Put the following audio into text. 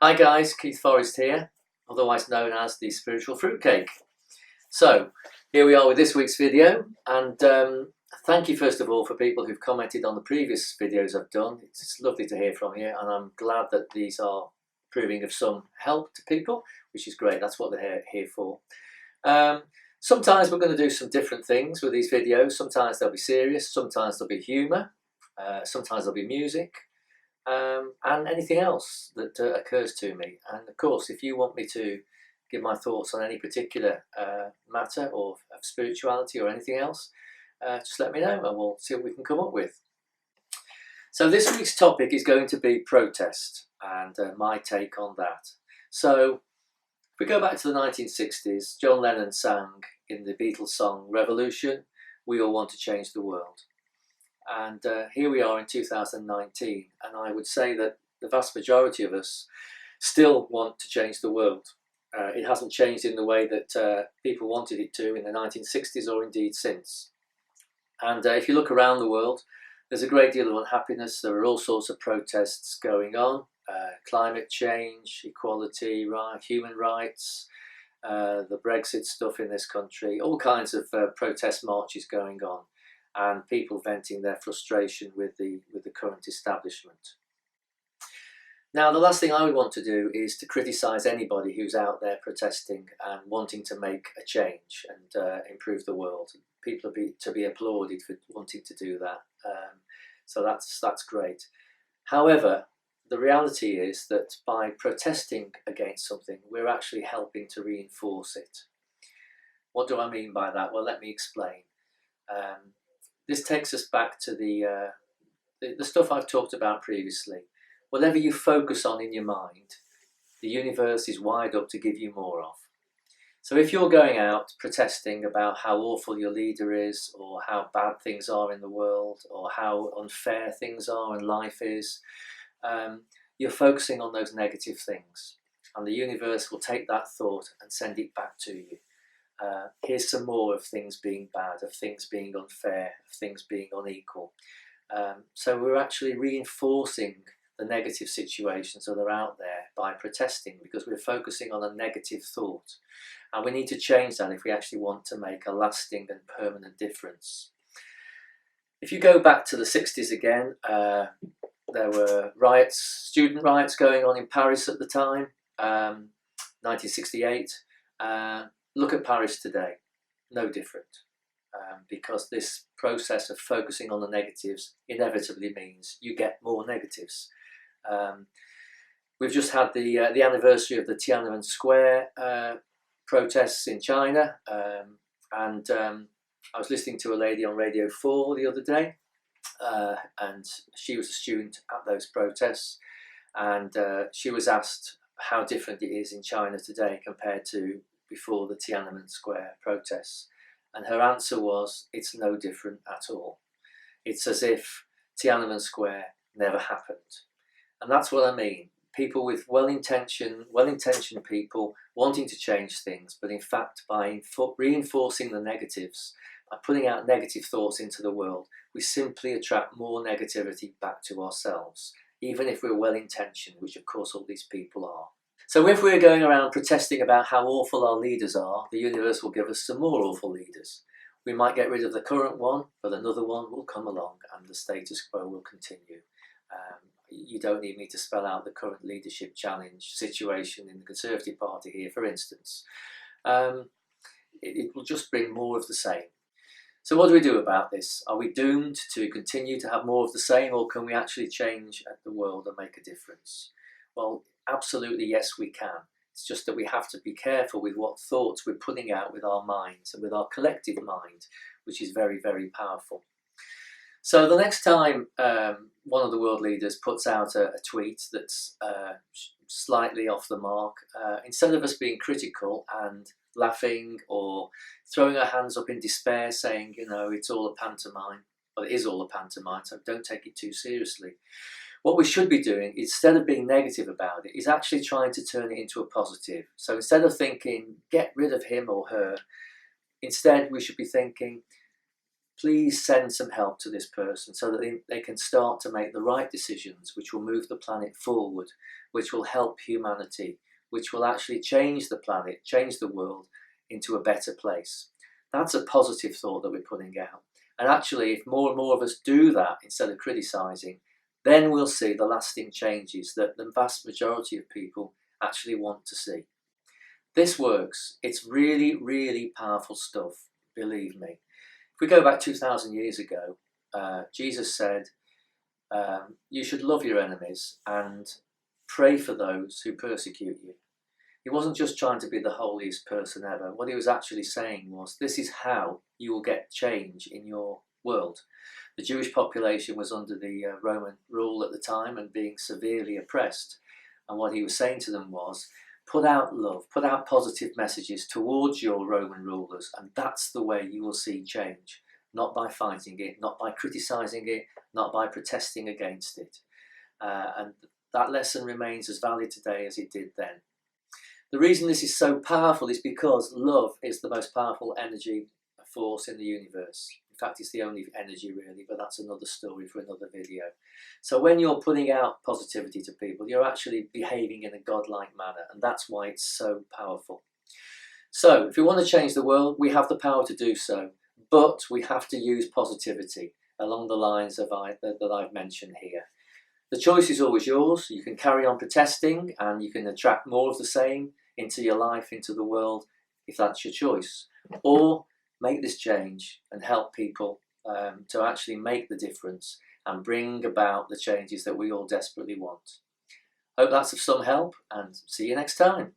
Hi guys, Keith Forrest here, otherwise known as the Spiritual Fruitcake. So, here we are with this week's video, and thank you first of all for people who've commented on the previous videos I've done. It's lovely to hear from you, and I'm glad that these are proving of some help to people, which is great. That's what they're here for. Sometimes we're going to do some different things with these videos. Sometimes they'll be serious, sometimes there'll be humour, sometimes there'll be music. And anything else that occurs to me. And of course, if you want me to give my thoughts on any particular matter or of spirituality or anything else, just let me know and we'll see what we can come up with. So this week's topic is going to be protest and my take on that. So if we go back to the 1960s, John Lennon sang in the Beatles song Revolution, "We all want to change the world." And here we are in 2019, and I would say that the vast majority of us still want to change the world. It hasn't changed in the way that people wanted it to in the 1960s or indeed since. And if you look around the world, there's a great deal of unhappiness. There are all sorts of protests going on, climate change, equality, human rights, the Brexit stuff in this country, all kinds of protest marches going on, and people venting their frustration with the current establishment. Now, the last thing I would want to do is to criticise anybody who's out there protesting and wanting to make a change and improve the world. People are to be applauded for wanting to do that. So that's great. However, the reality is that by protesting against something, we're actually helping to reinforce it. What do I mean by that? Well, let me explain. This takes us back to the stuff I've talked about previously. Whatever you focus on in your mind, the universe is wired up to give you more of. So if you're going out protesting about how awful your leader is, or how bad things are in the world, or how unfair things are and life is, you're focusing on those negative things. And the universe will take that thought and send it back to you. Here's some more of things being bad, of things being unfair, of things being unequal. So we're actually reinforcing the negative situations that are out there by protesting, because we're focusing on a negative thought. And we need to change that if we actually want to make a lasting and permanent difference. If you go back to the 60s again, there were riots, student riots going on in Paris at the time, 1968. Look at Paris today, no different, because this process of focusing on the negatives inevitably means you get more negatives. We've just had the anniversary of the Tiananmen Square protests in China, and I was listening to a lady on Radio 4 the other day, and she was a student at those protests, and she was asked how different it is in China today compared to before the Tiananmen Square protests, and her answer was, it's no different at all. It's as if Tiananmen Square never happened. And that's what I mean. People with well-intentioned people wanting to change things, but in fact by reinforcing the negatives, by putting out negative thoughts into the world, we simply attract more negativity back to ourselves, even if we're well-intentioned, which of course all these people are. So if we're going around protesting about how awful our leaders are, the universe will give us some more awful leaders. We might get rid of the current one, but another one will come along and the status quo will continue. You don't need me to spell out the current leadership challenge situation in the Conservative Party here, for instance. It will just bring more of the same. So what do we do about this? Are we doomed to continue to have more of the same, or can we actually change the world and make a difference? Well, absolutely yes, we can. It's just that we have to be careful with what thoughts we're putting out with our minds and with our collective mind, which is very, very powerful. So the next time one of the world leaders puts out a tweet that's slightly off the mark, instead of us being critical and laughing or throwing our hands up in despair saying, you know, it's all a pantomime, well, it is all a pantomime, so don't take it too seriously. What we should be doing, instead of being negative about it, is actually trying to turn it into a positive. So instead of thinking, get rid of him or her, instead we should be thinking, please send some help to this person so that they can start to make the right decisions which will move the planet forward, which will help humanity, which will actually change the planet, change the world into a better place. That's a positive thought that we're putting out. And actually, if more and more of us do that instead of criticising, then we'll see the lasting changes that the vast majority of people actually want to see. This works. It's really, really powerful stuff, believe me. If we go back 2,000 years ago, Jesus said, you should love your enemies and pray for those who persecute you. He wasn't just trying to be the holiest person ever. What he was actually saying was, this is how you will get change in your world. The Jewish population was under the Roman rule at the time and being severely oppressed. And what he was saying to them was, put out love, put out positive messages towards your Roman rulers, and that's the way you will see change. Not by fighting it, not by criticising it, not by protesting against it. And that lesson remains as valid today as it did then. The reason this is so powerful is because love is the most powerful energy force in the universe. In fact, it's the only energy really, but that's another story for another video. So when you're putting out positivity to people, you're actually behaving in a godlike manner, and that's why it's so powerful. So if we want to change the world, we have the power to do so, but we have to use positivity along the lines that I've mentioned here. The choice is always yours. You can carry on protesting and you can attract more of the same into your life, into the world, if that's your choice. Or make this change and help people to actually make the difference and bring about the changes that we all desperately want. Hope that's of some help, and see you next time.